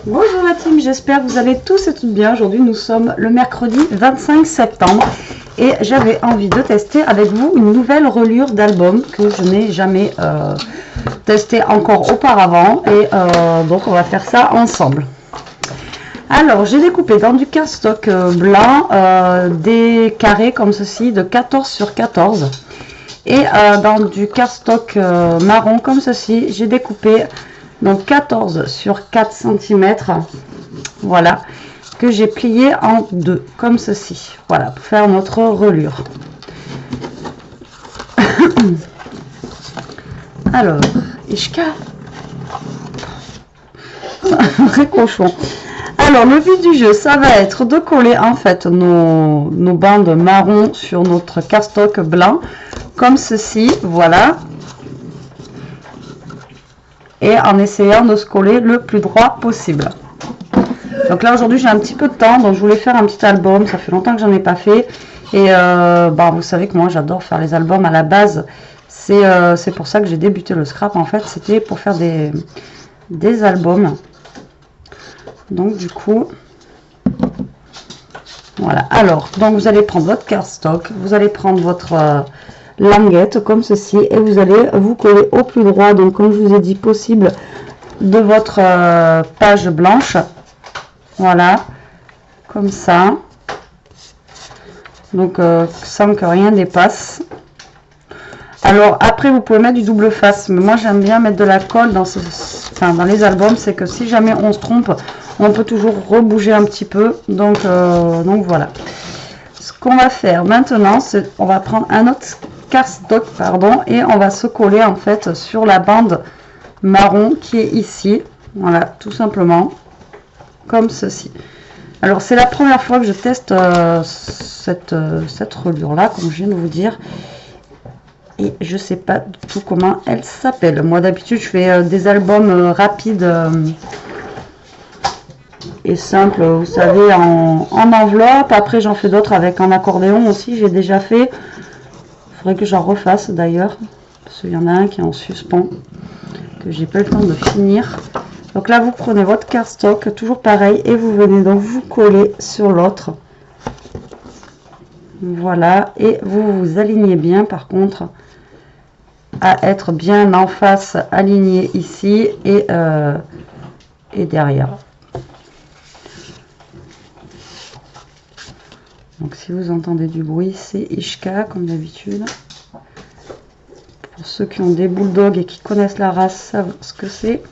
Bonjour la team, j'espère que vous allez tous et toutes bien. Aujourd'hui nous sommes le mercredi 25 septembre et j'avais envie de tester avec vous une nouvelle reliure d'album que je n'ai jamais testé encore auparavant et donc on va faire ça ensemble. Alors j'ai découpé dans du cardstock blanc des carrés comme ceci de 14 sur 14 et dans du cardstock marron comme ceci j'ai découpé donc 14 sur 4 cm, voilà, que j'ai plié en deux, comme ceci, voilà, pour faire notre reliure. Alors, Ishka, vrai cochon. Alors, le but du jeu, ça va être de coller en fait nos bandes marron sur notre cardstock blanc, comme ceci, voilà. Et en essayant de se coller le plus droit possible. Donc là aujourd'hui j'ai un petit peu de temps, donc je voulais faire un petit album, ça fait longtemps que j'en ai pas fait. Et vous savez que moi j'adore faire les albums à la base, c'est pour ça que j'ai débuté le scrap en fait, c'était pour faire des albums. Donc du coup, voilà. Alors, donc vous allez prendre votre cardstock, vous allez prendre votre languette comme ceci et vous allez vous coller au plus droit, donc comme je vous ai dit possible, de votre page blanche, voilà, comme ça, donc sans que rien dépasse. Alors après vous pouvez mettre du double face, mais moi j'aime bien mettre de la colle dans dans les albums, c'est que si jamais on se trompe on peut toujours rebouger un petit peu, donc voilà. Ce qu'on va faire maintenant, c'est on va prendre un autre cardstock, pardon, et on va se coller en fait sur la bande marron qui est ici, voilà, tout simplement comme ceci. Alors c'est la première fois que je teste cette reliure là, comme je viens de vous dire, et je sais pas du tout comment elle s'appelle. Moi d'habitude je fais des albums rapides et simples, vous savez, en enveloppe. Après j'en fais d'autres avec un accordéon aussi, j'ai déjà fait. Faudrait que j'en refasse d'ailleurs, parce qu'il y en a un qui est en suspens que j'ai pas le temps de finir. Donc là vous prenez votre cardstock, toujours pareil, et vous venez donc vous coller sur l'autre, voilà, et vous vous alignez bien par contre à être bien en face, aligné ici et derrière. Donc si vous entendez du bruit, c'est Ishka comme d'habitude. Pour ceux qui ont des bulldogs et qui connaissent la race, savent ce que c'est.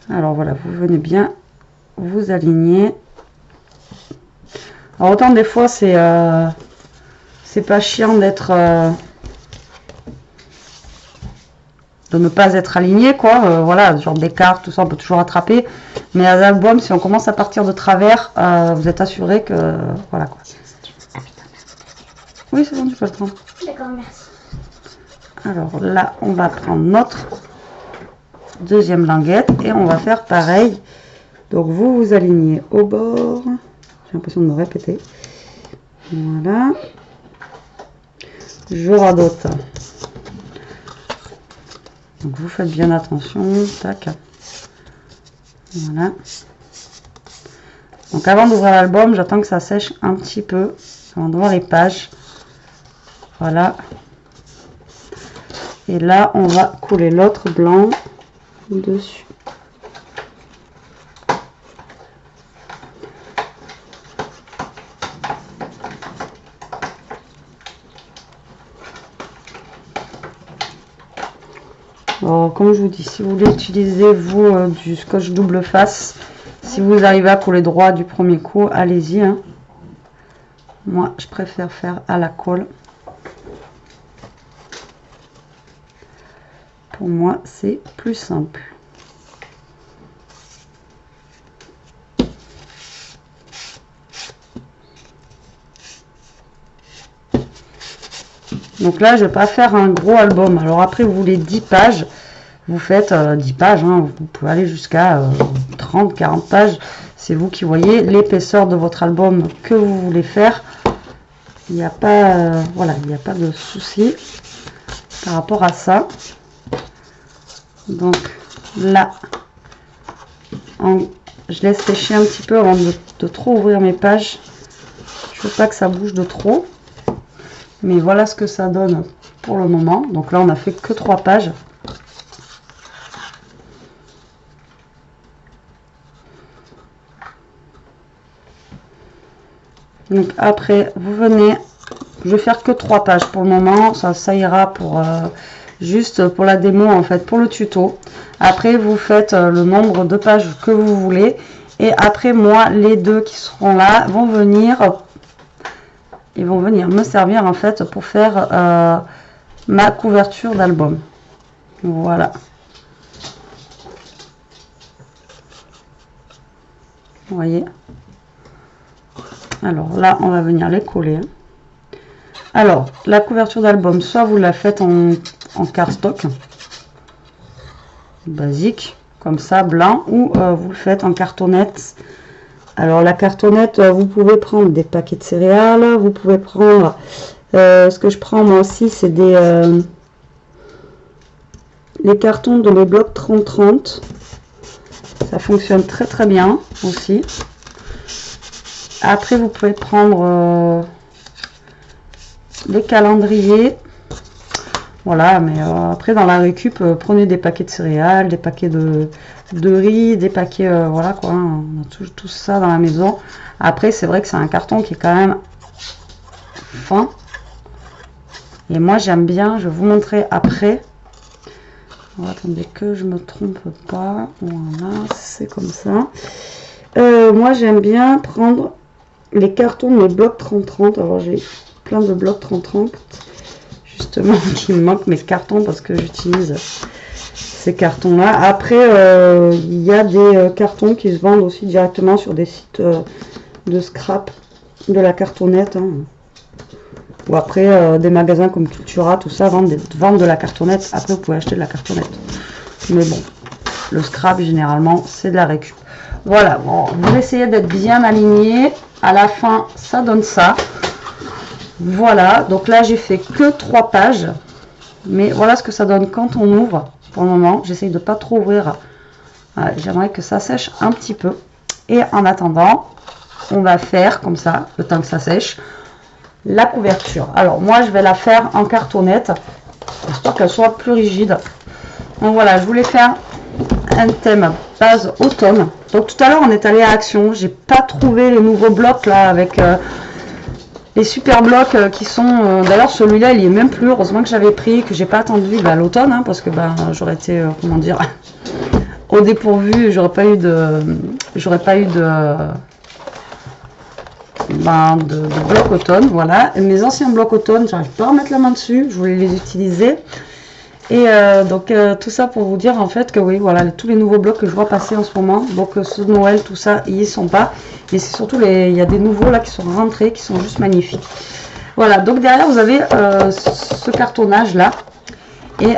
Alors voilà, vous venez bien vous aligner. Alors autant des fois c'est pas chiant d'être de ne pas être aligné, quoi, voilà, genre des cartes, tout ça on peut toujours attraper, mais à l'album si on commence à partir de travers, vous êtes assuré que voilà quoi. Oui c'est bon, tu peux le prendre. D'accord, merci. Alors là on va prendre notre deuxième languette et on va faire pareil. Donc vous vous alignez au bord, j'ai l'impression de me répéter, voilà, je radote. Donc vous faites bien attention, tac, voilà. Donc avant d'ouvrir l'album, j'attends que ça sèche un petit peu avant de voir les pages, voilà. Et là on va coller l'autre blanc dessus. Alors, comme je vous dis, si vous voulez utiliser vous du scotch double face, si vous arrivez à coller droit du premier coup, allez-y, hein. Moi je préfère faire à la colle. Pour moi c'est plus simple. Donc là je vais pas faire un gros album. Alors après vous voulez 10 pages, vous faites 10 pages, hein. Vous pouvez aller jusqu'à 30-40 pages, c'est vous qui voyez l'épaisseur de votre album que vous voulez faire. Il n'y a pas, voilà, il n'y a pas de souci par rapport à ça. Donc là, je laisse sécher un petit peu avant de trop ouvrir mes pages. Je veux pas que ça bouge de trop. Mais voilà ce que ça donne pour le moment. Donc là, on a fait que 3 pages. Donc après, vous venez, je vais faire que 3 pages pour le moment. Ça ira pour juste pour la démo, en fait, pour le tuto. Après, vous faites le nombre de pages que vous voulez. Et après, moi, les deux qui seront là vont venir... Ils vont venir me servir en fait pour faire ma couverture d'album. Voilà. Vous voyez. Alors là, on va venir les coller. Alors, la couverture d'album, soit vous la faites en cardstock basique, comme ça, blanc, ou vous le faites en cartonnette. Alors la cartonnette, vous pouvez prendre des paquets de céréales, vous pouvez prendre, ce que je prends moi aussi, c'est les cartons de les blocs 30-30. Ça fonctionne très très bien aussi. Après vous pouvez prendre les calendriers. Voilà, mais après dans la récup, prenez des paquets de céréales, des paquets de riz, des paquets, voilà quoi, on a tout ça dans la maison. Après, c'est vrai que c'est un carton qui est quand même fin. Et moi, j'aime bien, je vais vous montrer après. Oh, attendez que je me trompe pas. Voilà, c'est comme ça. Moi, j'aime bien prendre les cartons de mes blocs 30-30. Alors, j'ai plein de blocs 30-30. Justement, qui me manque mes cartons parce que j'utilise ces cartons là. Après il y a des cartons qui se vendent aussi directement sur des sites de scrap de la cartonnette, hein. Ou après des magasins comme Cultura, tout ça vendent de la cartonnette. Après vous pouvez acheter de la cartonnette, mais bon, le scrap généralement c'est de la récup. Voilà, bon, vous essayez d'être bien aligné. À la fin ça donne ça. Voilà, donc là j'ai fait que 3 pages, mais voilà ce que ça donne quand on ouvre. Pour le moment, j'essaye de pas trop ouvrir. Voilà, j'aimerais que ça sèche un petit peu. Et en attendant, on va faire comme ça, le temps que ça sèche, la couverture. Alors moi, je vais la faire en cartonnette, histoire qu'elle soit plus rigide. Donc voilà, je voulais faire un thème base automne. Donc tout à l'heure, on est allé à Action. J'ai pas trouvé les nouveaux blocs là avec... les super blocs qui sont... D'ailleurs, celui-là, il est même plus. Heureusement que j'avais pris, que j'ai pas attendu l'automne, hein, parce que j'aurais été, comment dire, au dépourvu. J'aurais pas eu de blocs automne. Voilà. Et mes anciens blocs automne, j'arrive pas à remettre la main dessus. Je voulais les utiliser. Et donc, tout ça pour vous dire en fait que oui, voilà, tous les nouveaux blocs que je vois passer en ce moment. Donc, ce Noël, tout ça, ils y sont pas. Et c'est surtout il y a des nouveaux là qui sont rentrés, qui sont juste magnifiques. Voilà, donc derrière vous avez ce cartonnage là. Et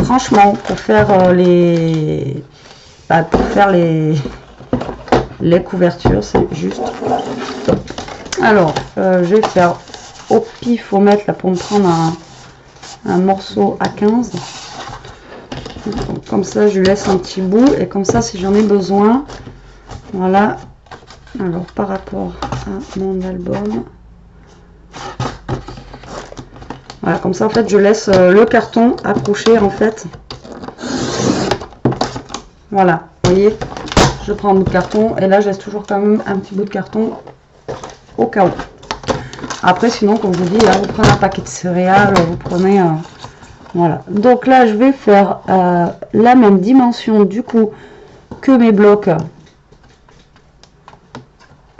franchement, pour faire les couvertures, c'est juste top. Alors, je vais faire au pif au mètre là pour me prendre un morceau à 15. Donc, comme ça, je laisse un petit bout et comme ça, si j'en ai besoin, voilà. Alors par rapport à mon album, voilà, comme ça en fait je laisse le carton accroché en fait. Voilà, vous voyez, je prends un bout de carton et là je laisse toujours quand même un petit bout de carton au cas où. Après sinon comme je vous dis, là vous prenez un paquet de céréales, vous prenez voilà. Donc là je vais faire la même dimension du coup que mes blocs.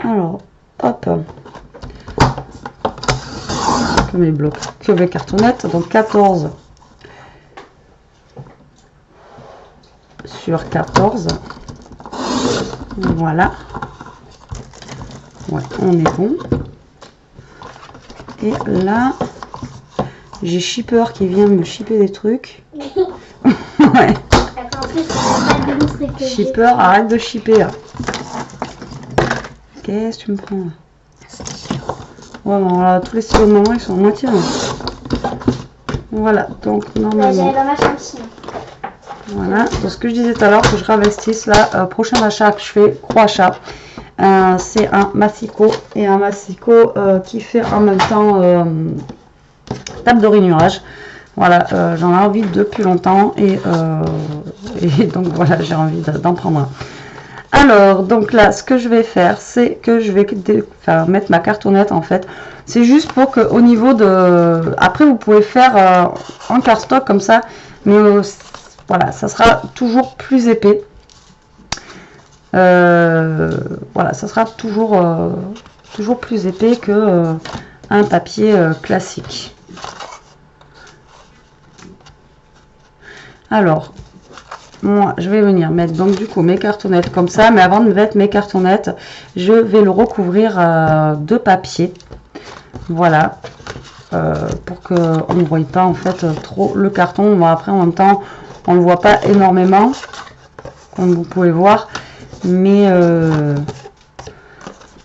Alors, hop, comme les blocs, que mes cartonnettes, donc 14 sur 14, voilà, ouais, on est bon. Et là, j'ai Shipper qui vient me shipper des trucs. Ouais. Shipper, arrête de shipper. Qu'est-ce que tu me prends là? Ouais, bon, là, tous les stylos de maman ils sont à moitié. Voilà, donc normalement. Voilà, donc ce que je disais tout à l'heure, que je réinvestisse là, prochain achat que je fais, gros achat. C'est un massicot et un massicot qui fait en même temps table de rainurage. Voilà, j'en ai envie depuis longtemps et donc voilà, j'ai envie d'en prendre un. Alors, donc là, ce que je vais faire, c'est que je vais mettre ma cartonnette en fait. C'est juste pour que au niveau de... Après, vous pouvez faire en cardstock comme ça, mais voilà, ça sera toujours plus épais. Voilà, ça sera toujours plus épais que un papier classique. Alors, moi, je vais venir mettre donc du coup mes cartonnettes comme ça, mais avant de mettre mes cartonnettes, je vais le recouvrir de papier. Voilà, pour qu'on ne voie pas en fait trop le carton. Bon, après, en même temps, on ne le voit pas énormément, comme vous pouvez voir, mais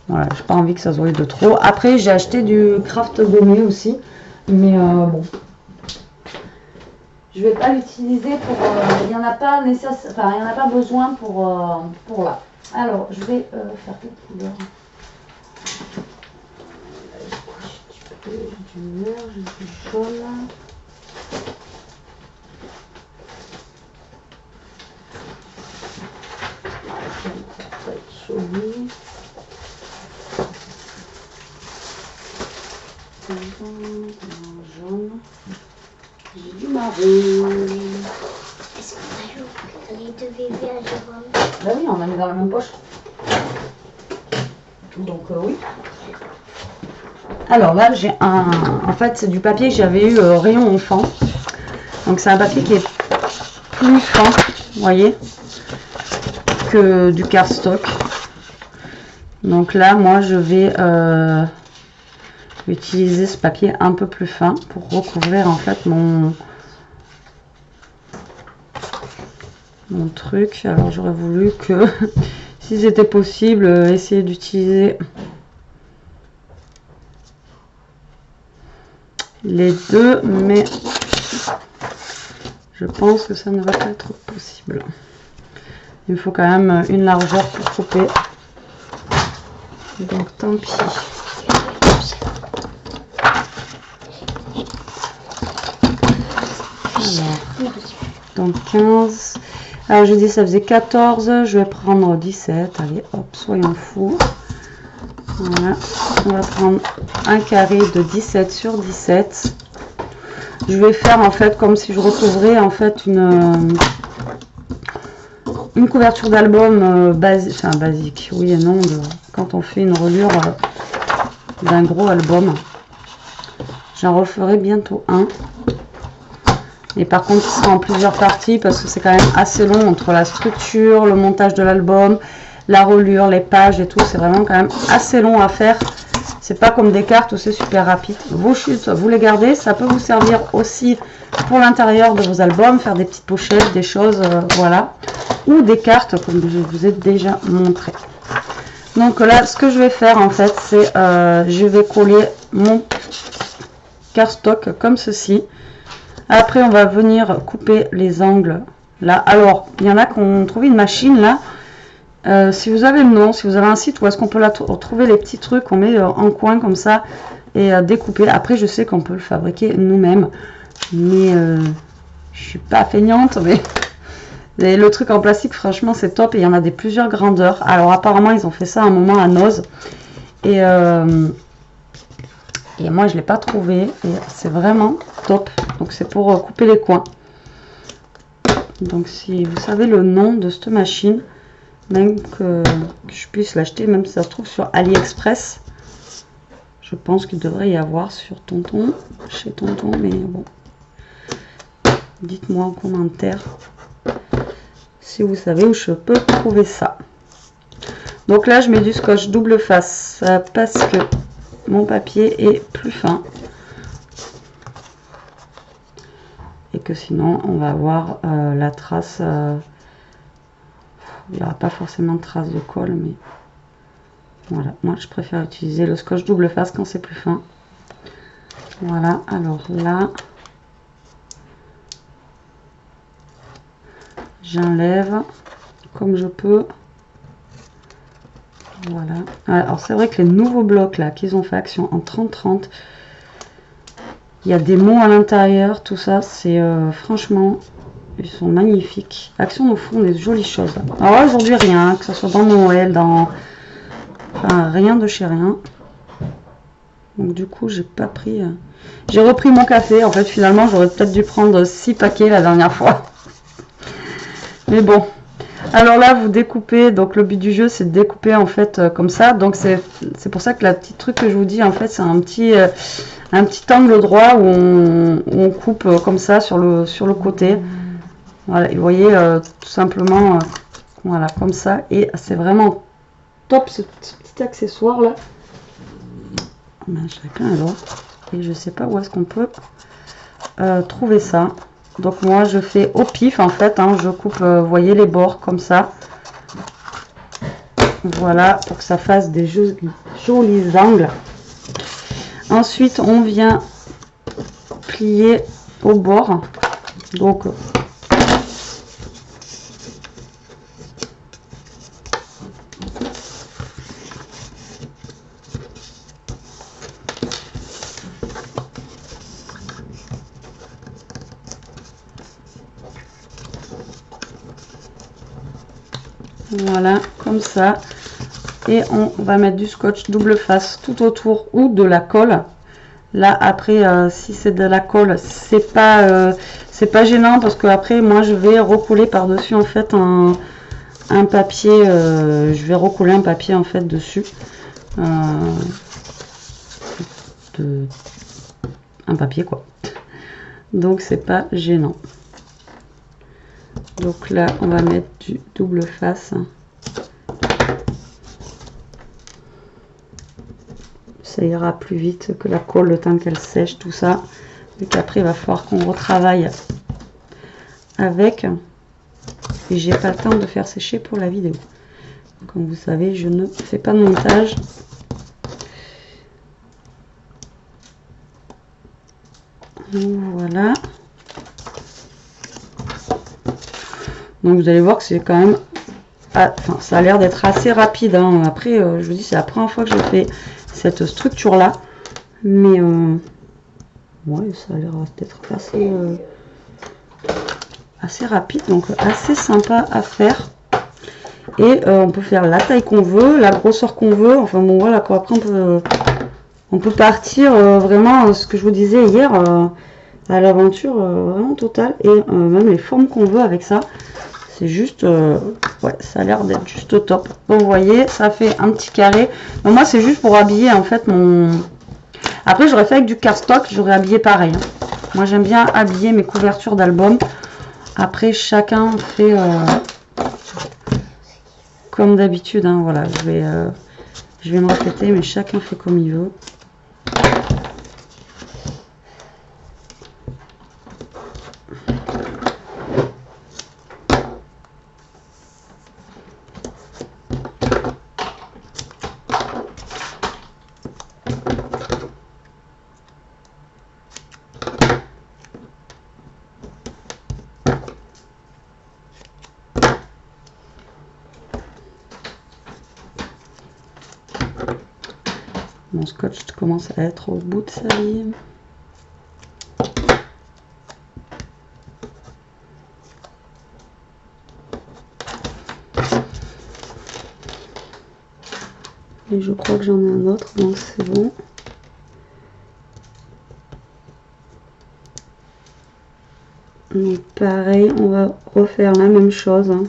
voilà, j'ai pas envie que ça se voie de trop. Après, j'ai acheté du craft gommé aussi, mais bon. Je vais pas l'utiliser pour... il n'y en a pas nécessaire, enfin, il n'y en a pas besoin pour là. Alors, je vais faire quelle couleur? Du vert, j'ai du jaune. Ça va être joli. Jaune. J'ai du marron. Est-ce qu'on a les deux bébés à Jérôme? Bah oui, on a mis dans la même poche. Donc oui. Alors là, j'ai en fait, c'est du papier que j'avais eu rayon enfant. Donc c'est un papier qui est plus fin, vous voyez, que du cardstock. Donc là, moi, je vais utiliser ce papier un peu plus fin pour recouvrir en fait mon truc. Alors j'aurais voulu que si c'était possible essayer d'utiliser les deux, mais je pense que ça ne va pas être possible. Il me faut quand même une largeur pour couper, donc tant pis. Alors, donc 15. Alors je dis ça faisait 14, je vais prendre 17. Allez, hop, soyons fous. Voilà, on va prendre un carré de 17 sur 17. Je vais faire en fait comme si je recouvrais en fait une couverture d'album basique, oui et non, quand on fait une reliure d'un gros album. J'en referai bientôt un. Et par contre, ce sera en plusieurs parties parce que c'est quand même assez long entre la structure, le montage de l'album, la reliure, les pages et tout. C'est vraiment quand même assez long à faire. C'est pas comme des cartes où c'est super rapide. Vos chutes, vous les gardez. Ça peut vous servir aussi pour l'intérieur de vos albums, faire des petites pochettes, des choses, voilà. Ou des cartes comme je vous ai déjà montré. Donc là, ce que je vais faire en fait, c'est je vais coller mon cardstock comme ceci. Après, on va venir couper les angles là. Alors, il y en a qui ont trouvé une machine là. Si vous avez le nom, si vous avez un site où est-ce qu'on peut trouver les petits trucs, on met en coin comme ça et découper. Après, je sais qu'on peut le fabriquer nous-mêmes, mais je suis pas feignante. Mais le truc en plastique, franchement, c'est top. Et il y en a des plusieurs grandeurs. Alors, apparemment, ils ont fait ça à un moment à Noz. Et moi, je ne l'ai pas trouvé. Et c'est vraiment top. Donc, c'est pour couper les coins. Donc, si vous savez le nom de cette machine, même que je puisse l'acheter, même si ça se trouve sur AliExpress, je pense qu'il devrait y avoir sur Tonton, chez Tonton. Mais bon, dites-moi en commentaire si vous savez où je peux trouver ça. Donc là, je mets du scotch double face parce que mon papier est plus fin et que sinon on va avoir la trace, il n'y aura pas forcément de trace de colle, mais Voilà, moi je préfère utiliser le scotch double face quand c'est plus fin. Voilà, alors là, j'enlève comme je peux. Voilà. Alors c'est vrai que les nouveaux blocs là qu'ils ont fait Action en 30-30, il y a des mots à l'intérieur, tout ça, c'est franchement, ils sont magnifiques. Action nous font des jolies choses. Alors aujourd'hui rien, que ce soit dans Noël, dans... Enfin, rien de chez rien. Donc du coup j'ai pas pris... J'ai repris mon café, en fait finalement j'aurais peut-être dû prendre 6 paquets la dernière fois. Mais bon. Alors là vous découpez, donc le but du jeu c'est de découper en fait comme ça. Donc c'est pour ça que la petite truc que je vous dis en fait c'est un petit angle droit où on coupe comme ça sur le côté. Voilà, et vous voyez tout simplement voilà comme ça. Et c'est vraiment top ce petit accessoire là. J'avais plein alors. Et je sais pas où est-ce qu'on peut trouver ça. Donc moi je fais au pif en fait, hein, je coupe, vous voyez les bords comme ça. Voilà, pour que ça fasse des jolis angles. Ensuite on vient plier au bord. Donc voilà, comme ça. Et on va mettre du scotch double face tout autour ou de la colle. Là après, si c'est de la colle, c'est pas gênant parce que après moi je vais recoller par dessus en fait un papier. Je vais recoller un papier en fait dessus. Un papier quoi. Donc c'est pas gênant. Donc là on va mettre du double face. Ça ira plus vite que la colle le temps qu'elle sèche tout ça. Et qu'après il va falloir qu'on retravaille avec. Et j'ai pas le temps de faire sécher pour la vidéo. Comme vous savez, je ne fais pas de montage. Voilà. Donc vous allez voir que c'est quand même... enfin, ça a l'air d'être assez rapide. Hein. Après, je vous dis, c'est la première fois que je fais cette structure là. Mais ouais, ça a l'air d'être assez rapide. Donc assez sympa à faire. Et on peut faire la taille qu'on veut, la grosseur qu'on veut. Enfin bon voilà quoi. Après on peut partir vraiment, ce que je vous disais hier, à l'aventure vraiment totale. Et même les formes qu'on veut avec ça. C'est juste, ouais, ça a l'air d'être juste top. Donc vous voyez, ça fait un petit carré. Donc moi c'est juste pour habiller en fait mon... Après j'aurais fait avec du cardstock, j'aurais habillé pareil. Hein. Moi j'aime bien habiller mes couvertures d'albums. Après chacun fait comme d'habitude. Hein, voilà, je vais me répéter, mais chacun fait comme il veut. Mon scotch commence à être au bout de sa vie. Et je crois que j'en ai un autre, donc c'est bon. Donc pareil, on va refaire la même chose. Hein.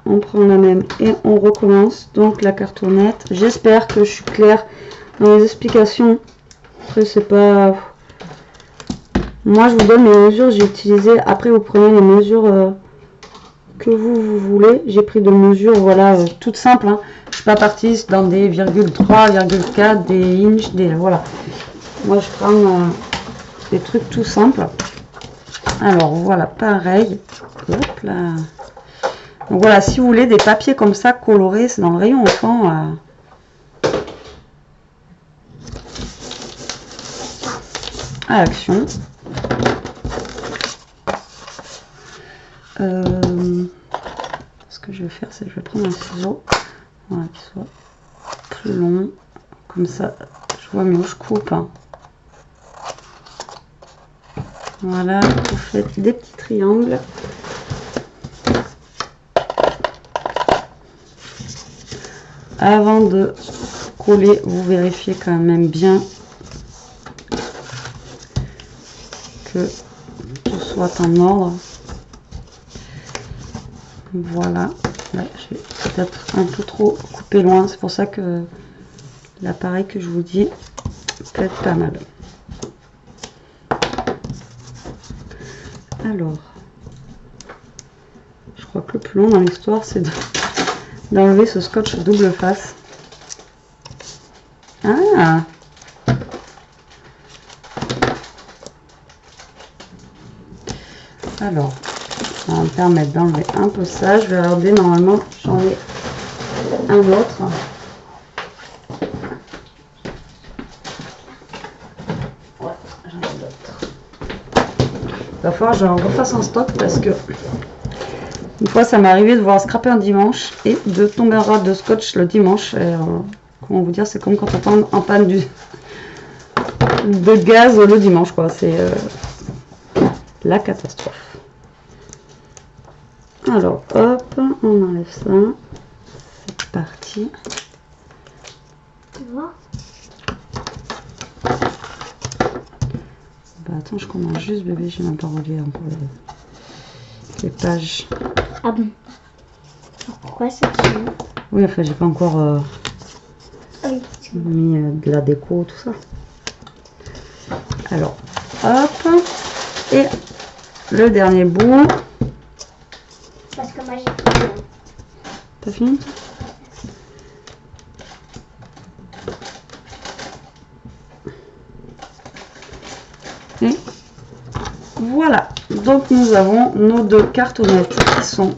On prend la même et on recommence. Donc la cartonnette. J'espère que je suis claire dans les explications. Après c'est pas... Moi je vous donne les mesures, j'ai utilisé. Après vous prenez les mesures que vous voulez. J'ai pris de mesures, voilà, toutes simples. Hein. Je suis pas partie dans des 0,3, 0,4, des inches, des... Voilà. Moi je prends des trucs tout simples. Alors voilà, pareil. Hop là. Donc voilà, si vous voulez des papiers comme ça colorés, c'est dans le rayon enfant. À Action. Ce que je vais faire, c'est que je vais prendre un ciseau, voilà, qui soit plus long, comme ça je vois mieux où je coupe. Voilà, vous faites des petits triangles. Avant de coller, vous vérifiez quand même bien que tout soit en ordre. Voilà, là j'ai peut-être un peu trop coupé loin, c'est pour ça que l'appareil que je vous dis peut être pas mal. Alors, je crois que le plus long dans l'histoire c'est d'enlever ce scotch double face. Ah! Alors, ça va me permettre d'enlever un peu ça. Je vais regarder, normalement j'en ai un autre. Ouais, j'en ai d'autres. Il va falloir que j'en refasse en stock parce que une fois ça m'est arrivé de voir scraper un dimanche et de tomber en rade de scotch le dimanche. Et, comment vous dire, c'est comme quand on tombe en panne de gaz le dimanche, quoi. C'est la catastrophe. Alors, hop, on enlève ça. C'est parti. Tu vois? Bah attends, je commence juste, bébé, j'ai même pas relié encore les pages. Ah bon? Pourquoi ça tue? Oui, enfin, j'ai pas encore Oui, mis de la déco, tout ça. Alors, hop, et le dernier bout. parce que moi j'ai... T'as fini? Et voilà, donc nous avons nos deux cartonnettes qui sont...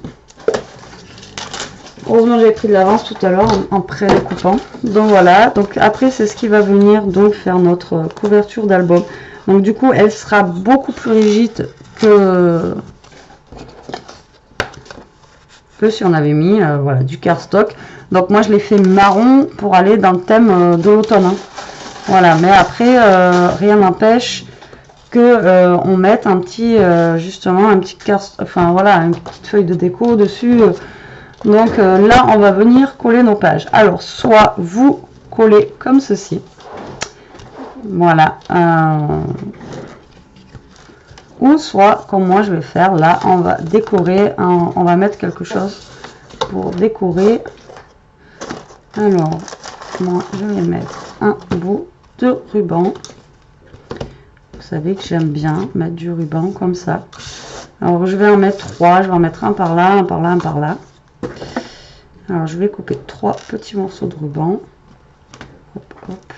Heureusement j'avais pris de l'avance tout à l'heure en pré-découpant. Donc voilà, donc après c'est ce qui va venir donc faire notre couverture d'album. Donc du coup elle sera beaucoup plus rigide que si on avait mis voilà, du cardstock. Donc moi je l'ai fait marron pour aller dans le thème de l'automne. Hein. Voilà, mais après rien n'empêche que on mette un petit justement un petit cardstock, enfin voilà, une petite feuille de déco dessus. Donc là on va venir coller nos pages. Alors soit vous collez comme ceci. Voilà. Ou soit comme moi je vais faire là, on va décorer, on va mettre quelque chose pour décorer. Alors moi je vais mettre un bout de ruban. Vous savez que j'aime bien mettre du ruban comme ça. Alors je vais en mettre 3, je vais en mettre un par là, un par là, un par là. Alors je vais couper 3 petits morceaux de ruban. Hop, hop.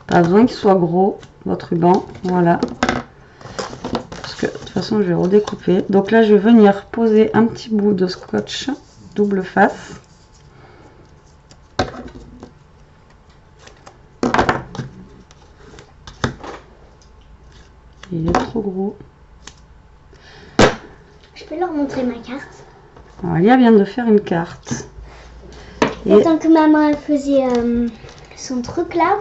Pas besoin qu'il soit gros votre ruban, voilà. Parce que de toute façon je vais redécouper. Donc là je vais venir poser un petit bout de scotch double face. Il est trop gros. Je peux leur montrer ma carte. Alors Elia vient de faire une carte. Et tant que maman elle faisait son truc là,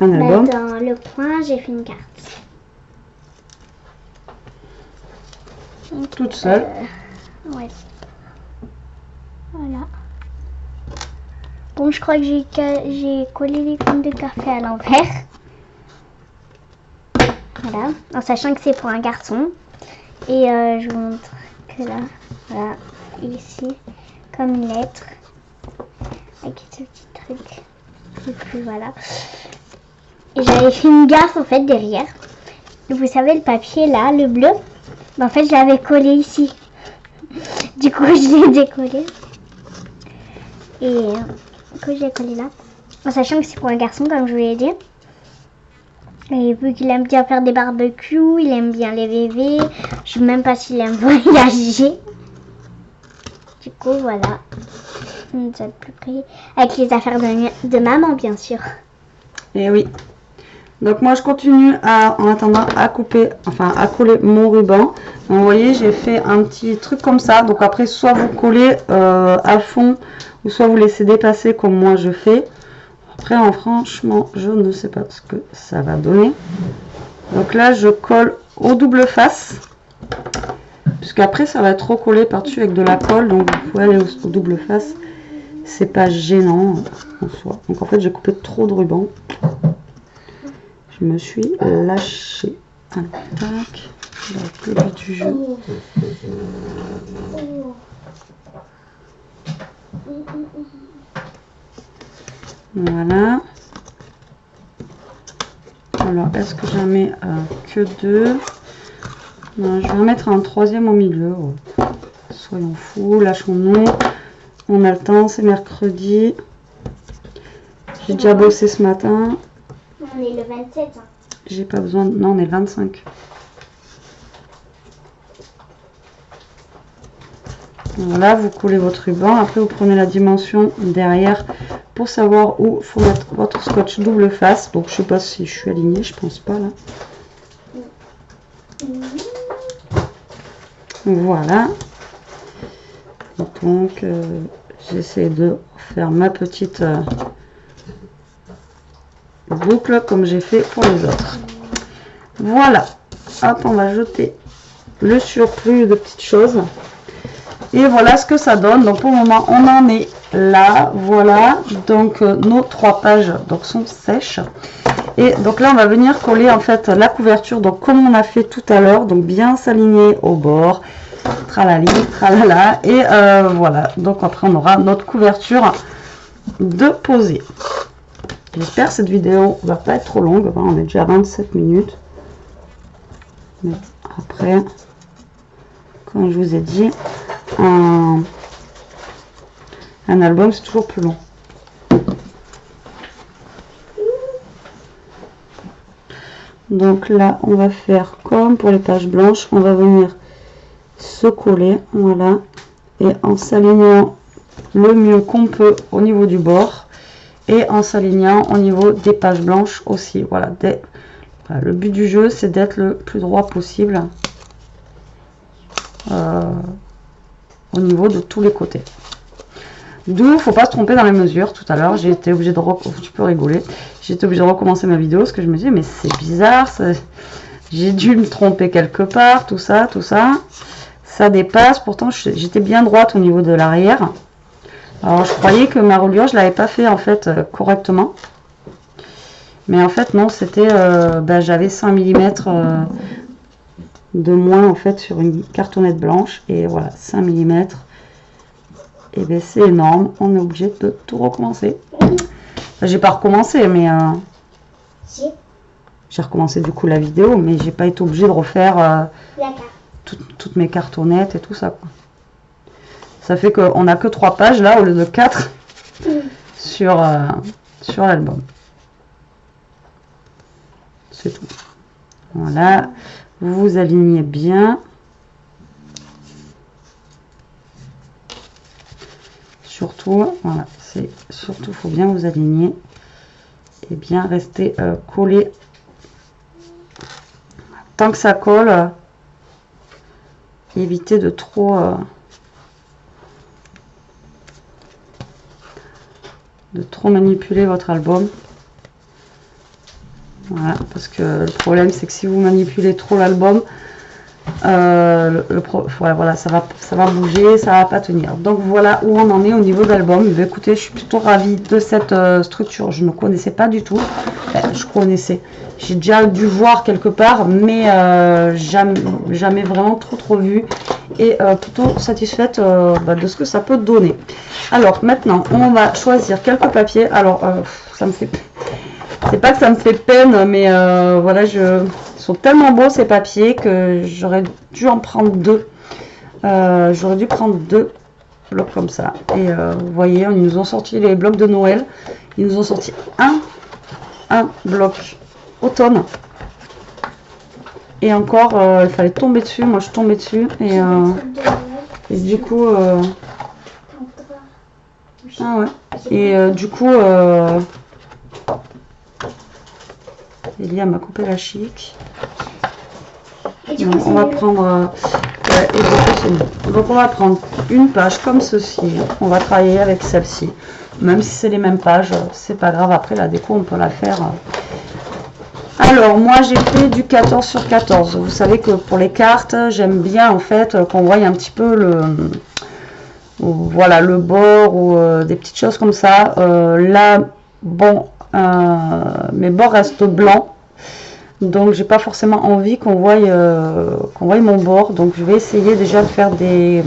un album. dans le coin j'ai fait une carte. Donc, toute seule. Ouais. Voilà. Bon, je crois que j'ai collé les fines de café à l'envers. Voilà, en sachant que c'est pour un garçon. Et je vous montre que là, voilà, ici, comme une lettre, avec ce petit truc. Et puis voilà. Et j'avais fait une gaffe en fait derrière. Vous savez le papier là, le bleu, ben, en fait je l'avais collé ici. Du coup je l'ai décollé. Et que je l'ai collé là. En sachant que c'est pour un garçon comme je vous l'ai dit. Et vu qu'il aime bien faire des barbecues, il aime bien les VV. Je sais même pas s'il aime voyager. Du coup, voilà. Nous sommes plus pris avec les affaires de maman, bien sûr. Et oui. Donc moi je continue en attendant à couper, enfin à coller mon ruban. Donc, vous voyez, j'ai fait un petit truc comme ça. Donc après, soit vous collez à fond, ou soit vous laissez dépasser comme moi je fais. Après, franchement, je ne sais pas ce que ça va donner. Donc là, je colle au double face. Puisqu'après, ça va être recollé par-dessus avec de la colle. Donc vous pouvez aller au double face. C'est pas gênant en soi. Donc en fait, j'ai coupé trop de ruban. Je me suis lâchée. Alors, tac. Donc, le but du jeu. Voilà. Alors, est-ce que j'en mets que deux? Non, je vais en mettre un troisième au milieu. Oh. Soyons fous, lâchons-nous. On a le temps, c'est mercredi. J'ai déjà bossé ce matin. On est le 27. Hein. J'ai pas besoin de... Non, on est le 25. Voilà, vous coulez votre ruban. Après, vous prenez la dimension derrière pour savoir où il faut mettre votre scotch double face. Donc, je sais pas si je suis alignée, je pense pas là. Voilà. Donc, j'essaie de faire ma petite boucle comme j'ai fait pour les autres. Voilà. Hop, on va jeter le surplus de petites choses. Et voilà ce que ça donne. Donc pour le moment, on en est là. Voilà. Donc nos 3 pages donc, sont sèches. Et donc là, on va venir coller en fait la couverture. Donc comme on a fait tout à l'heure. Donc bien s'aligner au bord. Tralali, tralala. Et voilà. Donc après, on aura notre couverture de poser. J'espère que cette vidéo va pas être trop longue. On est déjà à 27 minutes. Mais après, comme je vous ai dit, un album c'est toujours plus long. Donc là on va faire comme pour les pages blanches, on va venir se coller, voilà, et en s'alignant le mieux qu'on peut au niveau du bord et en s'alignant au niveau des pages blanches aussi. Voilà, voilà, le but du jeu c'est d'être le plus droit possible au niveau de tous les côtés. D'où faut pas se tromper dans les mesures. Tout à l'heure j'ai été obligée de tu peux rigoler, j'ai été obligée de recommencer ma vidéo parce que je me dis mais c'est bizarre, j'ai dû me tromper quelque part, tout ça ça dépasse. Pourtant j'étais bien droite au niveau de l'arrière. Alors je croyais que ma reliure je l'avais pas fait en fait correctement, mais en fait non, c'était j'avais 5 mm de moins en fait sur une cartonnette blanche, et voilà, 5 mm. Et bien c'est énorme, on est obligé de tout recommencer. J'ai pas recommencé, mais j'ai recommencé du coup la vidéo, mais j'ai pas été obligée de refaire toutes mes cartonnettes et tout ça, quoi. Ça fait qu'on a que 3 pages là au lieu de 4 sur l'album. C'est tout. Voilà, vous vous alignez bien. Surtout, voilà, c'est surtout, faut bien vous aligner et bien rester collé. Tant que ça colle, évitez de trop manipuler votre album. Voilà, parce que le problème c'est que si vous manipulez trop l'album, voilà, ça va bouger, ça va pas tenir. Donc voilà où on en est au niveau d'album. Écoutez, je suis plutôt ravie de cette structure. Je ne connaissais pas du tout. Je connaissais, j'ai déjà dû voir quelque part, mais jamais vraiment trop vu, et plutôt satisfaite de ce que ça peut donner. Alors maintenant on va choisir quelques papiers. Alors ça me fait, c'est pas que ça me fait peine, mais voilà, ils sont tellement beaux ces papiers que j'aurais dû en prendre 2. J'aurais dû prendre 2 blocs comme ça. Et vous voyez, ils nous ont sorti les blocs de Noël. Ils nous ont sorti un bloc automne. Et encore, il fallait tomber dessus. Moi, je suis tombée dessus. Et du coup... Ah ouais. Et du coup... Elia m'a coupé la chic. Donc, on va prendre... donc on va prendre une page comme ceci. On va travailler avec celle-ci. Même si c'est les mêmes pages, c'est pas grave. Après, la déco, on peut la faire... Alors, moi, j'ai fait du 14 sur 14. Vous savez que pour les cartes, j'aime bien, en fait, qu'on voie un petit peu le... Voilà, le bord ou des petites choses comme ça. Là, bon, mes bords restent blancs. Donc, j'ai pas forcément envie qu'on voie mon bord. Donc, je vais essayer déjà de faire des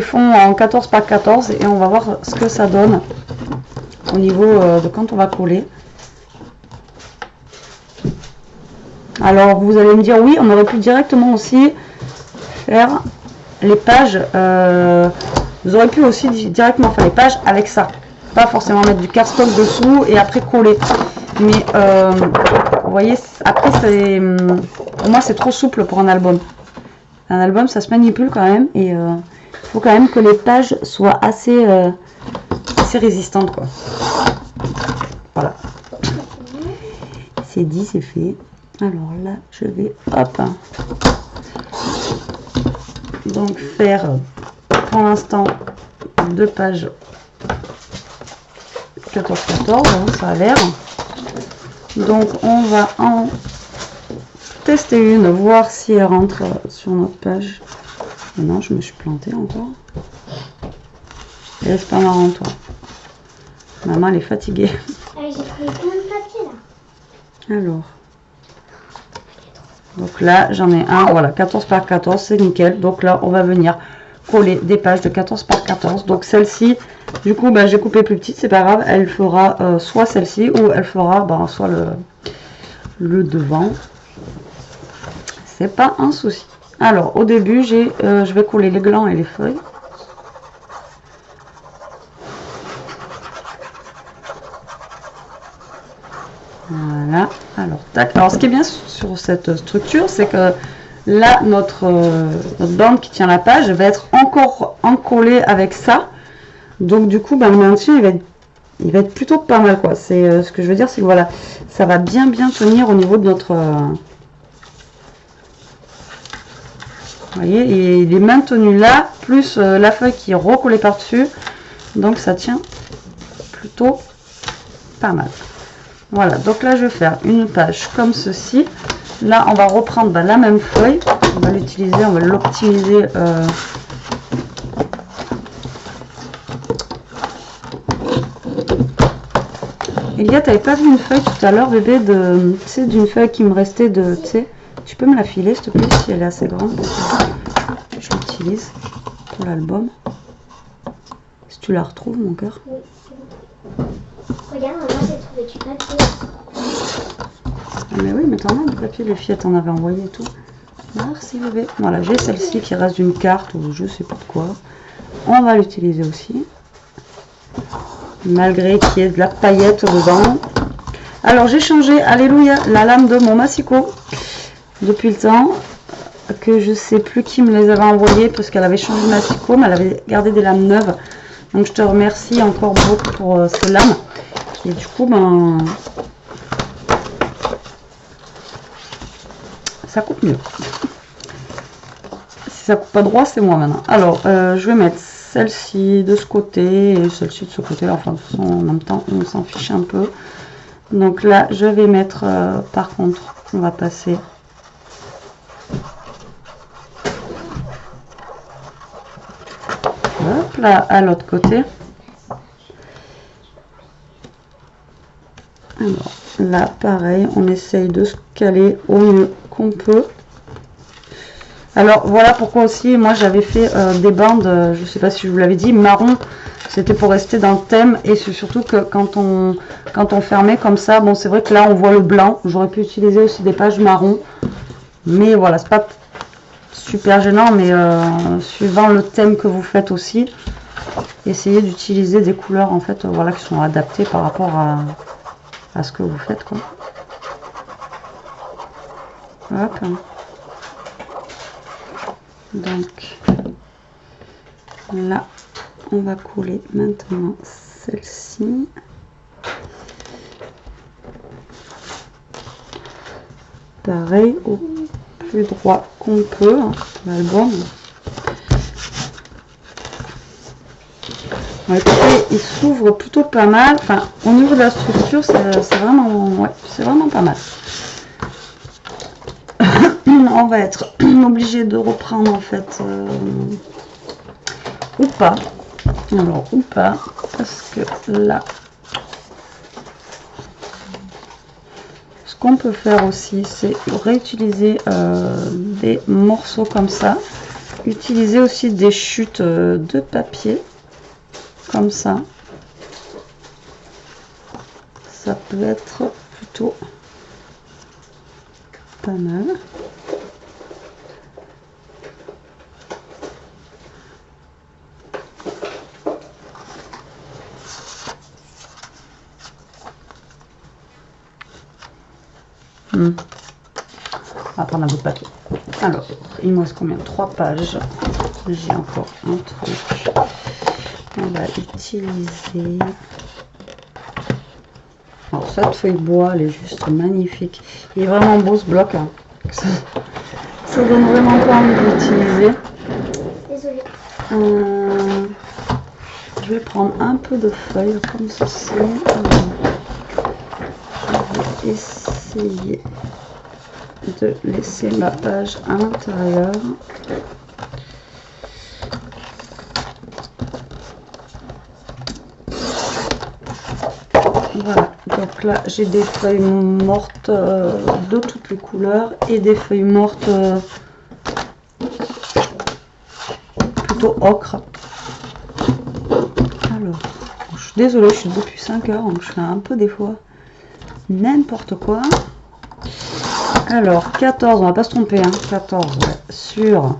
fonds en 14 par 14. Et on va voir ce que ça donne au niveau de quand on va coller. Alors, vous allez me dire, oui, on aurait pu directement aussi faire les pages. Vous aurez pu aussi directement faire les pages avec ça. Pas forcément mettre du cardstock dessous et après coller. Mais, vous voyez, après, pour moi, c'est trop souple pour un album. Un album, ça se manipule quand même. Et il faut quand même que les pages soient assez résistantes, quoi. Voilà. C'est dit, c'est fait. Alors là, je vais, hop, donc faire pour l'instant 2 pages 14-14, hein, ça a l'air. Donc on va en tester une, voir si elle rentre sur notre page. Mais non, je me suis plantée encore. Et c'est pas marrant, toi. Maman, elle est fatiguée. J'ai trouvé plein de papier là. Alors. Donc là, j'en ai un, voilà, 14 par 14, c'est nickel. Donc là, on va venir coller des pages de 14 par 14. Donc celle-ci, du coup, ben, j'ai coupé plus petite, c'est pas grave. Elle fera soit celle-ci ou elle fera soit le devant. C'est pas un souci. Alors, au début, je vais coller les glands et les feuilles. Voilà, alors tac. Alors ce qui est bien sur cette structure, c'est que là, notre bande qui tient la page va être encore encollée avec ça. Donc du coup, ben, le maintien, il va être plutôt pas mal, quoi. C'est ce que je veux dire, c'est que voilà, ça va bien tenir au niveau de notre... vous voyez, et il est maintenu là, plus la feuille qui est recollée par-dessus. Donc ça tient plutôt pas mal. Voilà, donc là je vais faire une page comme ceci. Là on va reprendre la même feuille, on va l'utiliser, on va l'optimiser. Elia, t'avais pas vu une feuille tout à l'heure, bébé, tu sais, d'une feuille qui me restait de, tu sais, tu peux me la filer s'il te plaît, si elle est assez grande. Je l'utilise pour l'album. Si tu la retrouves, mon cœur. Oui, c'est bon. Regarde, maman, j'ai trouvé du papier. Ah, mais oui, mais t'en as du papier, les filles t'en avaient envoyé et tout. Merci bébé. Voilà, j'ai celle-ci qui reste d'une carte ou je sais pas de quoi. On va l'utiliser aussi. Malgré qu'il y ait de la paillette dedans. Alors j'ai changé, alléluia, la lame de mon massicot. Depuis le temps que je sais plus qui me les avait envoyées parce qu'elle avait changé de massicot, mais elle avait gardé des lames neuves. Donc je te remercie encore beaucoup pour ces lames. Et du coup, ben, ça coupe mieux. Si ça coupe pas droit, c'est moi maintenant. Alors, je vais mettre celle-ci de ce côté et celle-ci de ce côté. Enfin, de toute façon, en même temps, on s'en fiche un peu. Donc là, je vais mettre, par contre, on va passer... Hop là, à l'autre côté. Alors là, pareil, on essaye de se caler au mieux qu'on peut. Alors voilà pourquoi aussi, moi j'avais fait des bandes, je sais pas si je vous l'avais dit, marron. C'était pour rester dans le thème et c'est surtout que quand on fermait comme ça, bon c'est vrai que là on voit le blanc. J'aurais pu utiliser aussi des pages marron. Mais voilà, c'est pas super gênant, mais suivant le thème que vous faites aussi, essayez d'utiliser des couleurs en fait, voilà, qui sont adaptées par rapport à à ce que vous faites, quoi. Hop. Donc là, on va coller maintenant celle-ci. Pareil, au plus droit qu'on peut, hein, l'album. Écoutez, il s'ouvre plutôt pas mal. Enfin, au niveau de la structure, c'est vraiment, ouais, c'est vraiment pas mal. On va être obligé de reprendre en fait, ou pas. Alors, ou pas, parce que là, ce qu'on peut faire aussi, c'est réutiliser des morceaux comme ça. Utiliser aussi des chutes de papier, comme ça. Ça peut être plutôt pas mal. On va prendre un bout de papier. Alors, il me reste combien? 3 pages. J'ai encore un truc. On va utiliser. Alors, cette feuille bois, elle est juste magnifique. Il est vraiment beau ce bloc. Hein. Ça donne vraiment pas envie d'utiliser. Désolée. Je vais prendre un peu de feuilles comme ceci. Je vais essayer de laisser ma page à l'intérieur. Voilà, donc là j'ai des feuilles mortes de toutes les couleurs et des feuilles mortes plutôt ocre. Alors, je suis désolée, je suis depuis 5 heures, donc je fais un peu des fois n'importe quoi. Alors, 14, on va pas se tromper, hein, 14 sur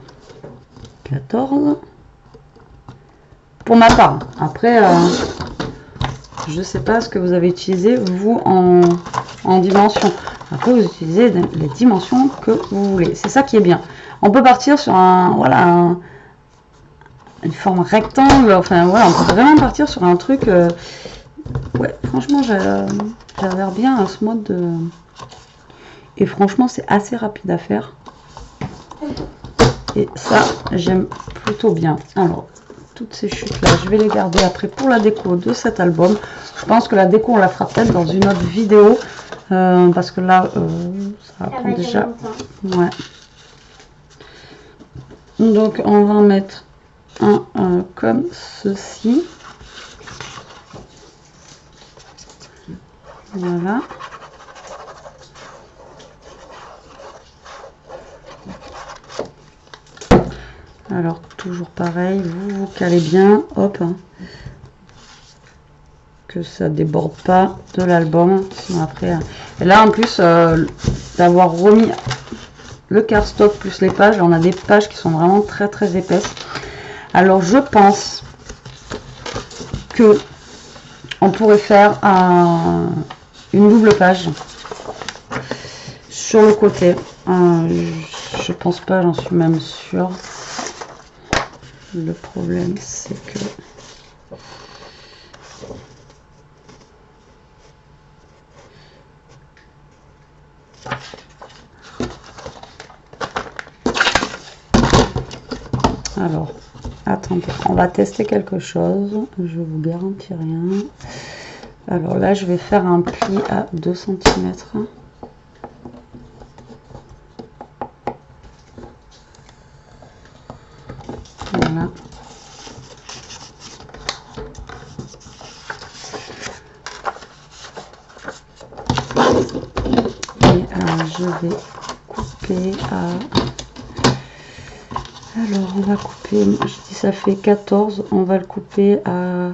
14. Pour ma part, après, je sais pas ce que vous avez utilisé, vous, en dimension. Après, vous utilisez les dimensions que vous voulez. C'est ça qui est bien. On peut partir sur une forme rectangle. Enfin, voilà, on peut vraiment partir sur un truc... ouais, franchement, j'adhère bien à ce mode de... Et franchement, c'est assez rapide à faire. Et ça, j'aime plutôt bien. Alors, toutes ces chutes-là, je vais les garder après pour la déco de cet album. Je pense que la déco, on la fera peut-être dans une autre vidéo. Parce que là, ça prend déjà... Ouais. Donc, on va en mettre un comme ceci. Voilà. Alors, toujours pareil, vous calez bien, hop, hein, que ça déborde pas de l'album. Sinon après, et là en plus d'avoir remis le cardstock plus les pages, on a des pages qui sont vraiment très très épaisses. Alors, je pense que on pourrait faire une double page sur le côté. Je pense pas, j'en suis même sûre. Le problème, c'est que alors, attendez, on va tester quelque chose. Je vous garantis rien. Alors là, je vais faire un pli à 2 cm. Voilà. Et je vais couper à... Alors, on va couper... Je dis ça fait 14. On va le couper à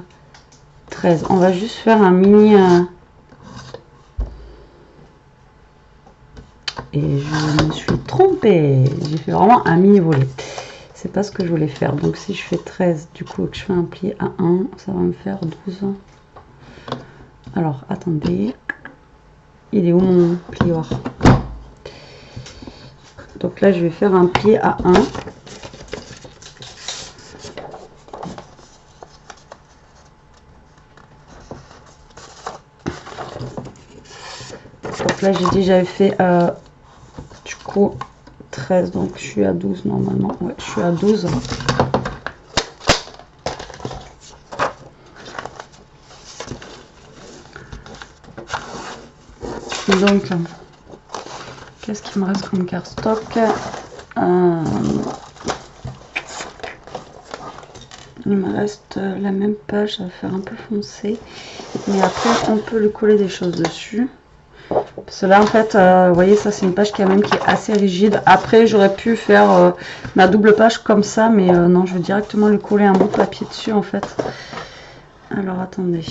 13. On va juste faire un mini... Et je me suis trompée. J'ai fait vraiment un mini volet. C'est pas ce que je voulais faire. Donc si je fais 13, du coup, que je fais un pli à 1, ça va me faire 12. Alors, attendez. il est où mon plioir? Donc là je vais faire un pli à 1. Donc là j'ai déjà fait du coup 13, donc je suis à 12 normalement. Ouais, je suis à 12. Donc, qu'est-ce qu'il me reste comme cardstock? Il me reste la même page, ça va faire un peu foncé. Mais après, on peut lui coller des choses dessus. Parce que là, en fait, vous voyez, ça c'est une page quand même qui est assez rigide. Après, j'aurais pu faire ma double page comme ça, mais non, je veux directement lui coller un bout de papier dessus, en fait. Alors, attendez.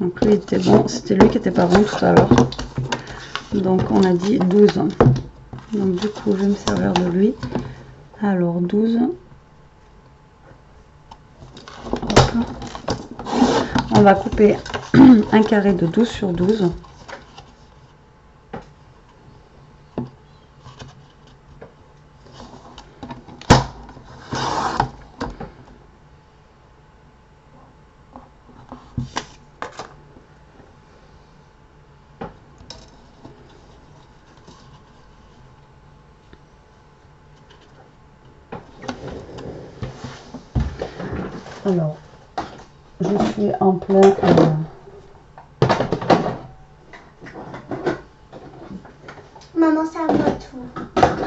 Donc lui était bon, c'était lui qui était pas bon tout à l'heure. Donc on a dit 12. Donc du coup je vais me servir de lui. Alors 12. Hop. On va couper un carré de 12 sur 12. Alors, je suis en plein... Maman, c'est à moi tout.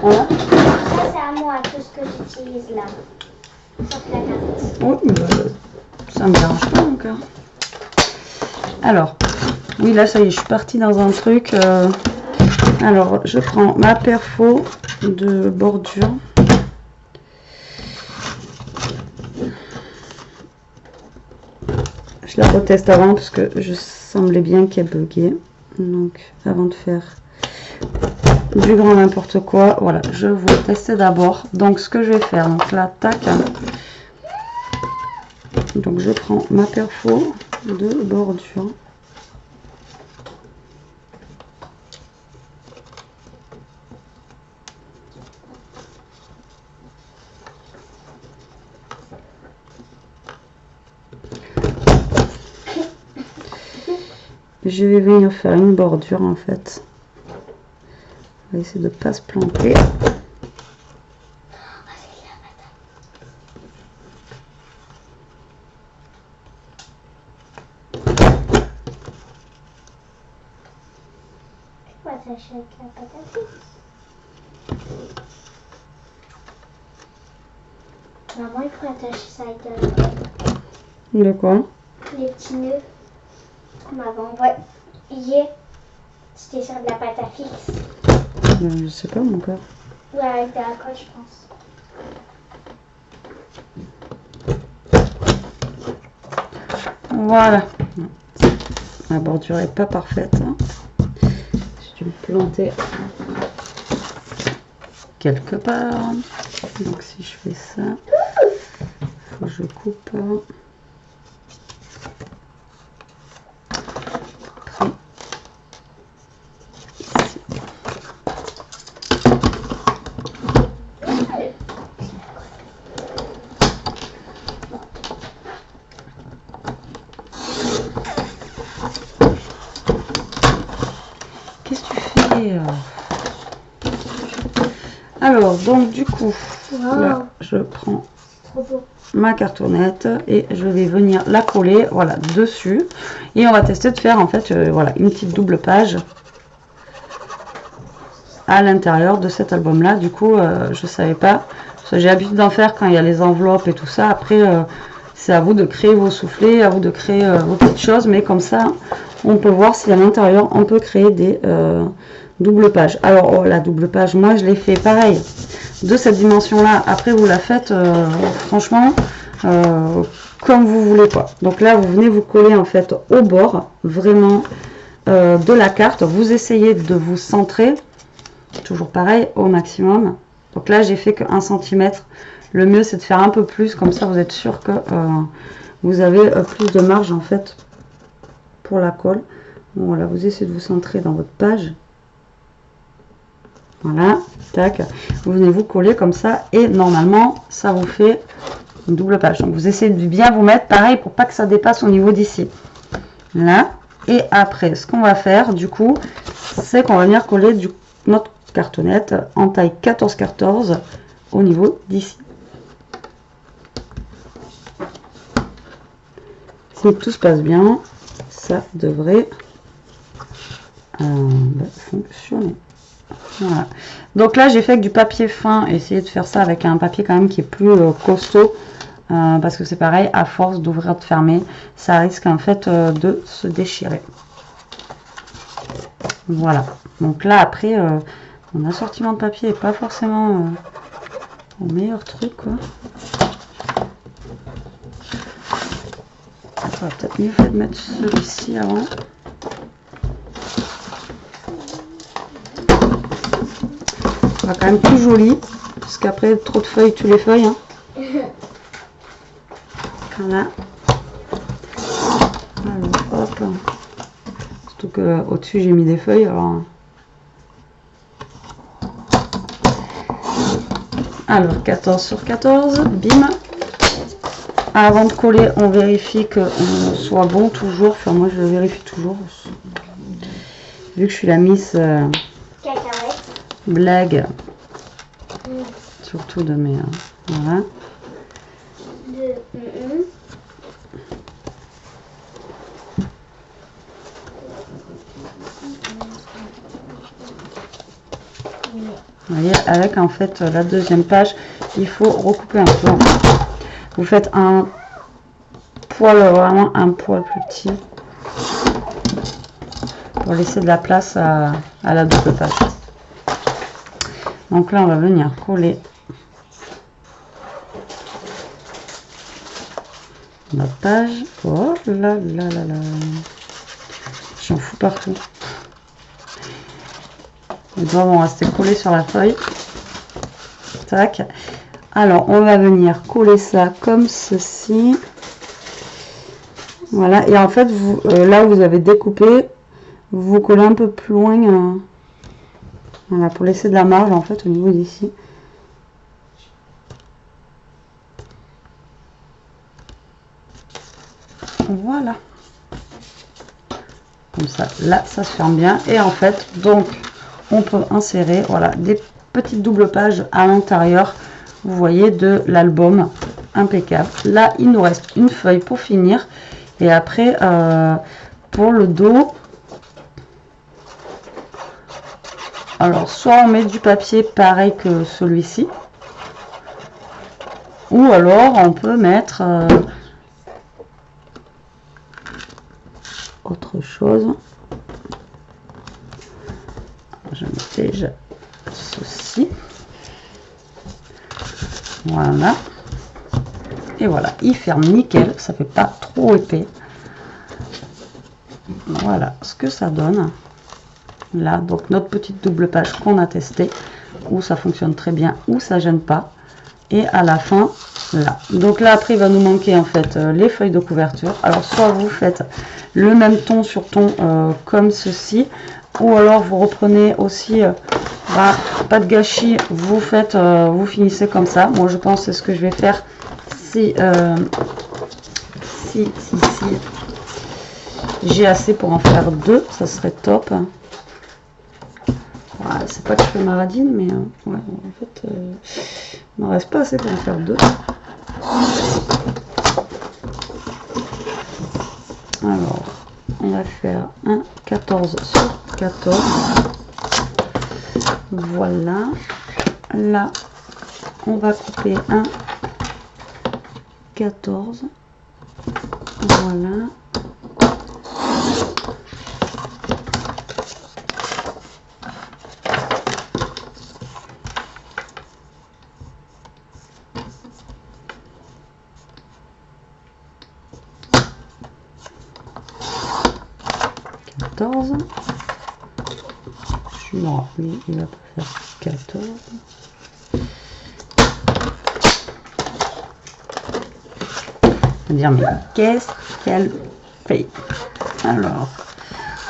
Voilà. Ça, c'est à moi tout ce que j'utilise là. Sauf la carte. Oui, ça me dérange pas encore. Alors, oui, là, ça y est, je suis partie dans un truc. Alors, je prends ma perfo de bordure. Je la reteste avant parce que je semblais bien qu'elle buguait. Donc, avant de faire du grand n'importe quoi, voilà, je vous tester d'abord. Donc, ce que je vais faire, donc là, tac. Donc, je prends ma perfo de bordure. Je vais venir faire une bordure en fait. On va essayer de ne pas se planter. On va attacher avec la pâte à fixe. Maman, il faut attacher ça avec de la pâte. De quoi? Les petits nœuds qu'on m'avait envoyé. C'était sur de la pâte à fixe. Je sais pas mon corps. Ouais, avec de la colle, je pense. Voilà. Ma bordure n'est pas parfaite. J'ai dû me planter quelque part. Donc si je fais ça, faut que je coupe. Après, ici. Qu'est-ce que tu fais? Alors, donc du coup, là, je prends ma cartonnette et je vais venir la coller, voilà, dessus. Et on va tester de faire en fait, voilà, une petite double page à l'intérieur de cet album-là. Du coup, je savais pas, j'ai l'habitude d'en faire quand il y a les enveloppes et tout ça. Après, c'est à vous de créer vos soufflets, à vous de créer vos petites choses, mais comme ça, on peut voir si à l'intérieur, on peut créer des double page. Alors la double page, moi je l'ai fait pareil de cette dimension là. Après vous la faites franchement comme vous voulez quoi. Donc là vous venez vous coller en fait au bord vraiment de la carte. Vous essayez de vous centrer toujours pareil au maximum. Donc là j'ai fait que 1 cm. Le mieux c'est de faire un peu plus, comme ça vous êtes sûr que vous avez plus de marge en fait pour la colle. Voilà, vous essayez de vous centrer dans votre page. Voilà, tac. Vous venez vous coller comme ça et normalement, ça vous fait une double page. Donc, vous essayez de bien vous mettre, pareil, pour pas que ça dépasse au niveau d'ici. Là. Et après, ce qu'on va faire, du coup, c'est qu'on va venir coller notre cartonnette en taille 14-14 au niveau d'ici. Si tout se passe bien, ça devrait fonctionner. Voilà. Donc là, j'ai fait avec du papier fin. Essayez de faire ça avec un papier quand même qui est plus costaud. Parce que c'est pareil, à force d'ouvrir, de fermer, ça risque en fait de se déchirer. Voilà. Donc là, après, mon assortiment de papier n'est pas forcément le meilleur truc, quoi. Ça va peut-être mieux fait de mettre celui-ci avant. Ça va quand même plus joli, parce qu'après, trop de feuilles tue les feuilles. Hein. Voilà. Alors, hop. Surtout que au-dessus j'ai mis des feuilles. Alors 14 sur 14, bim. Avant de coller, on vérifie qu'on soit bon toujours. Enfin, moi je le vérifie toujours. Vu que je suis la Miss blague. Surtout de mes. Voilà. Vous voyez, avec en fait la deuxième page, il faut recouper un peu. Vous faites un poil, vraiment un poil plus petit, pour laisser de la place à la double page. Donc là, on va venir coller notre page. Oh là là là là, j'en fous partout. Les doigts vont rester collés sur la feuille. Tac. Alors, on va venir coller ça comme ceci. Voilà. Et en fait, vous, là où vous avez découpé, vous collez un peu plus loin. Voilà, pour laisser de la marge en fait au niveau d'ici. Voilà. Comme ça. Là, ça se ferme bien. Et en fait, donc, on peut insérer, voilà, des petites doubles pages à l'intérieur, vous voyez, de l'album. Impeccable. Là, il nous reste une feuille pour finir. Et après, pour le dos, alors, soit on met du papier pareil que celui-ci, ou alors on peut mettre autre chose. Je mets déjà ceci. Voilà. Et voilà, il ferme nickel, ça fait pas trop épais. Voilà ce que ça donne. Là, donc notre petite double page qu'on a testé, où ça fonctionne très bien, où ça gêne pas. Et à la fin, là. Donc là, après, il va nous manquer en fait les feuilles de couverture. Alors, soit vous faites le même ton sur ton comme ceci, ou alors vous reprenez aussi, pas de gâchis, vous faites, vous finissez comme ça. Moi, je pense que c'est ce que je vais faire si j'ai assez pour en faire deux, ça serait top. Voilà, c'est pas que je fais ma radine, mais ouais, en fait, il m'en reste pas assez pour en faire deux. Alors, on va faire un 14 sur 14. Voilà. Là, on va couper un 14. Voilà. Non, lui, il va pas faire 14. On va dire, mais qu'est-ce qu'elle fait? Alors,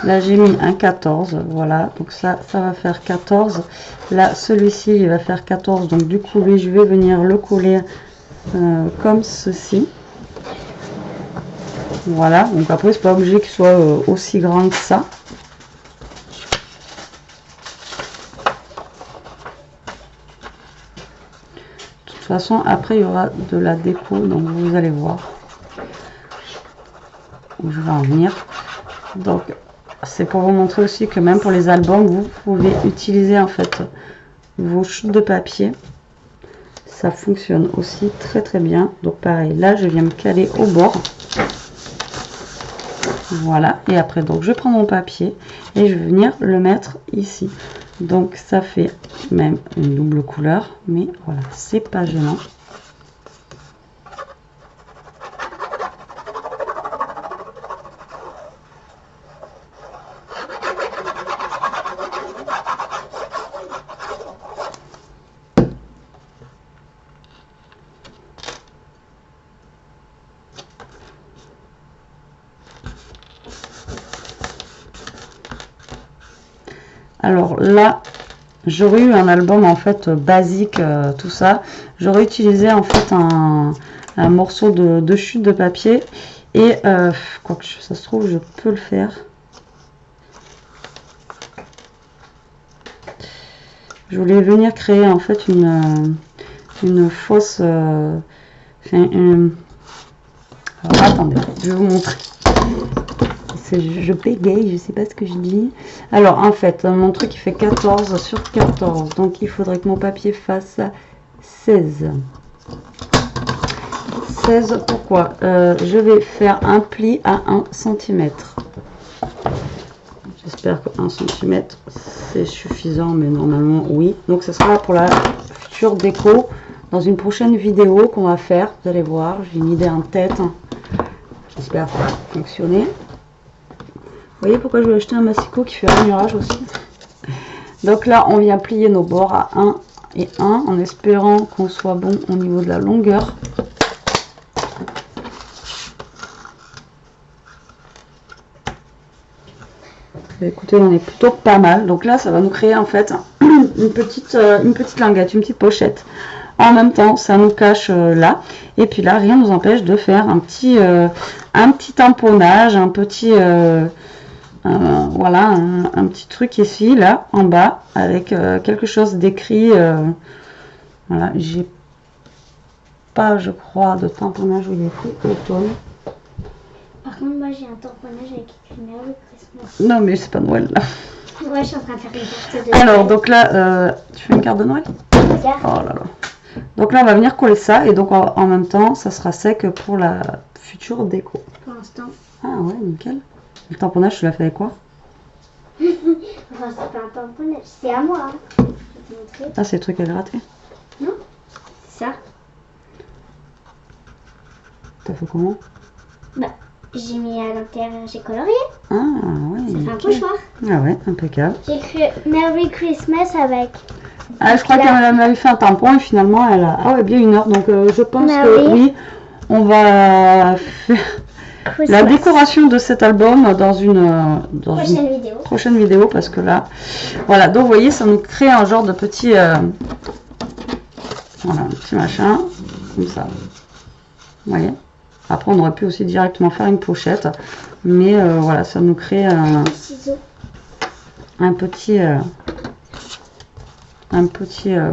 Là j'ai mis un 14, voilà, donc ça va faire 14. Là celui-ci il va faire 14, donc du coup lui je vais venir le coller comme ceci. Voilà, donc après c'est pas obligé qu'il soit aussi grand que ça. De toute façon après il y aura de la déco, donc vous allez voir où je vais en venir. Donc c'est pour vous montrer aussi que même pour les albums vous pouvez utiliser en fait vos chutes de papier, ça fonctionne aussi très très bien. Donc pareil, là je viens me caler au bord, voilà, et après donc je prends mon papier et je vais venir le mettre ici. Donc ça fait même une double couleur, mais voilà, c'est pas gênant. Alors là, j'aurais eu un album en fait basique, tout ça. J'aurais utilisé en fait un morceau de chute de papier. Et quoique ça se trouve, je peux le faire. Je voulais venir créer en fait une fausse... alors, attendez, je vais vous montrer. Je bégaye, je sais pas ce que je dis. Alors en fait, mon truc il fait 14 sur 14. Donc il faudrait que mon papier fasse 16. 16, pourquoi je vais faire un pli à 1 cm. J'espère que 1 cm c'est suffisant, mais normalement oui. Donc ce sera pour la future déco dans une prochaine vidéo qu'on va faire. Vous allez voir, j'ai une idée en tête. J'espère que ça va fonctionner. Vous voyez pourquoi je vais acheter un massicot qui fait rainurage aussi. Donc là, on vient plier nos bords à 1 et 1 en espérant qu'on soit bon au niveau de la longueur. Écoutez, on est plutôt pas mal. Donc là, ça va nous créer en fait une petite languette, une petite pochette. En même temps, ça nous cache là. Et puis là, rien ne nous empêche de faire un petit tamponnage, un petit... voilà, un petit truc ici, là, en bas, avec quelque chose d'écrit. Voilà, j'ai pas, je crois, de tamponnage où il est écrit automne. Par contre, moi j'ai un tamponnage avec écrit Merry Christmas. Non, mais c'est pas Noël là. Ouais, je suis en train de faire une carte de Alors, Noël. donc là, tu fais une carte de Noël? Regarde. Oh là là. Donc là, on va venir coller ça, et donc en même temps, ça sera sec pour la future déco. Pour l'instant. Ah ouais, nickel. Le tamponnage, tu l'as fait avec quoi? Enfin, c'est pas un tamponnage, c'est à moi. Hein. Je vais te montrer. Ah, c'est le truc à gratter. Non, c'est ça. T'as fait comment? Bah, j'ai mis à l'intérieur, j'ai colorié. Ah ouais. Ça fait un nickel. pochoir. Ah ouais, impeccable. J'ai écrit Merry Christmas avec. Ah, je crois qu'elle avait fait un tampon et finalement elle a... Ah ouais, bien 1 heure. Donc je pense que oui, on va faire la décoration de cet album dans une prochaine vidéo parce que là, voilà. Donc vous voyez, ça nous crée un genre de petit... voilà, un petit machin, comme ça. Vous voyez. Après, on aurait pu aussi directement faire une pochette. Mais voilà, ça nous crée un petit...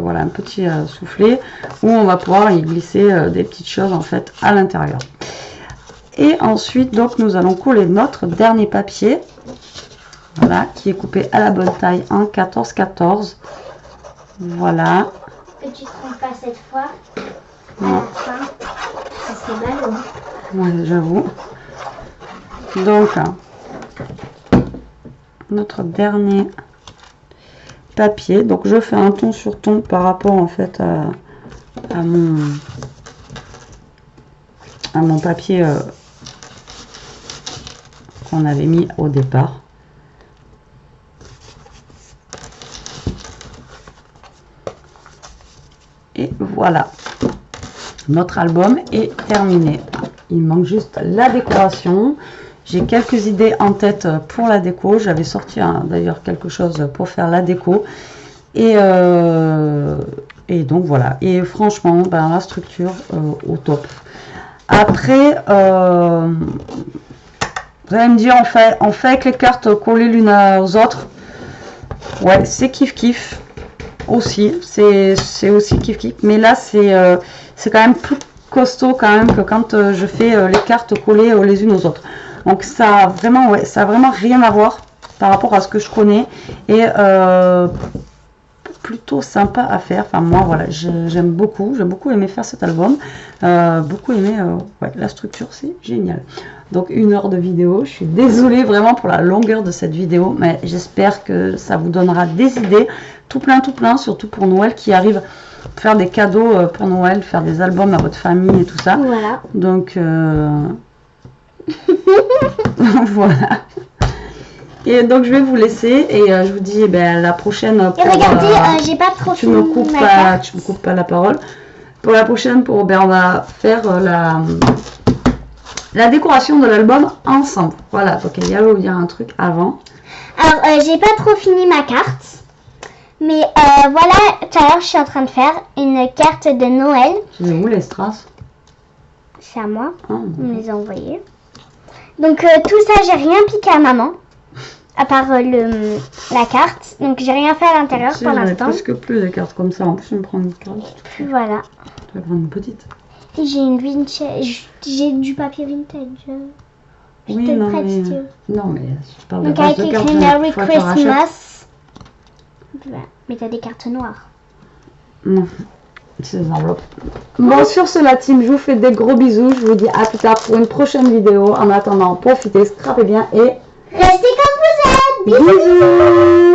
voilà, un petit soufflet où on va pouvoir y glisser des petites choses en fait à l'intérieur. Et ensuite donc nous allons coller notre dernier papier, voilà, qui est coupé à la bonne taille en 14-14. Voilà. Que tu te trompes pas cette fois. À la fin, ça serait mal. Ouais, j'avoue. Donc notre dernier papier, donc je fais un ton sur ton par rapport en fait à mon papier qu'on avait mis au départ. Et voilà, notre album est terminé. Il manque juste la décoration J'ai quelques idées en tête pour la déco. J'avais sorti d'ailleurs quelque chose pour faire la déco. Et donc voilà. Et franchement, ben, la structure au top. Après, vous allez me dire, on fait avec les cartes collées l'une aux autres. Ouais, c'est kiff aussi. C'est aussi kiff. Mais là, c'est quand même plus costaud quand même que quand je fais les cartes collées les unes aux autres. Donc ça a vraiment, ouais, ça a vraiment rien à voir par rapport à ce que je connais. Et plutôt sympa à faire. Enfin moi voilà, j'aime beaucoup. J'ai beaucoup aimé faire cet album. Beaucoup aimé ouais, la structure, c'est génial. Donc 1 heure de vidéo. Je suis désolée vraiment pour la longueur de cette vidéo, mais j'espère que ça vous donnera des idées. Tout plein, surtout pour Noël qui arrive. Faire des cadeaux pour Noël, faire des albums à votre famille et tout ça. Voilà. Donc voilà. Et donc je vais vous laisser et je vous dis ben, la prochaine. Et regardez, j'ai pas trop tu me coupes pas la parole. Pour la prochaine, ben, on va faire la décoration de l'album ensemble. Voilà, donc il y a un truc avant. Alors j'ai pas trop fini ma carte. Mais voilà, tout à l'heure je suis en train de faire une carte de Noël. Tu mets où les strass? C'est à moi, Oh, on me les a envoyés. Donc tout ça, j'ai rien piqué à maman. À part la carte. Donc j'ai rien fait à l'intérieur pour l'instant. Presque plus de cartes comme ça. En plus, je me prends une carte. Puis voilà. Tu vas prendre une petite. Et j'ai une vintage. J'ai du papier vintage. Je Oui, te le non, prête mais... si tu veux. Non, mais je parle Donc de avec base de cartes. écrit Merry Faut que tu rachètes. Christmas. Voilà. Mais t'as des cartes noires. Non, c'est des enveloppes. Bon, sur ce, la team, je vous fais des gros bisous. Je vous dis à plus tard pour une prochaine vidéo. En attendant, profitez, scrapez bien et... Restez comme vous êtes. Bisous. Bisous.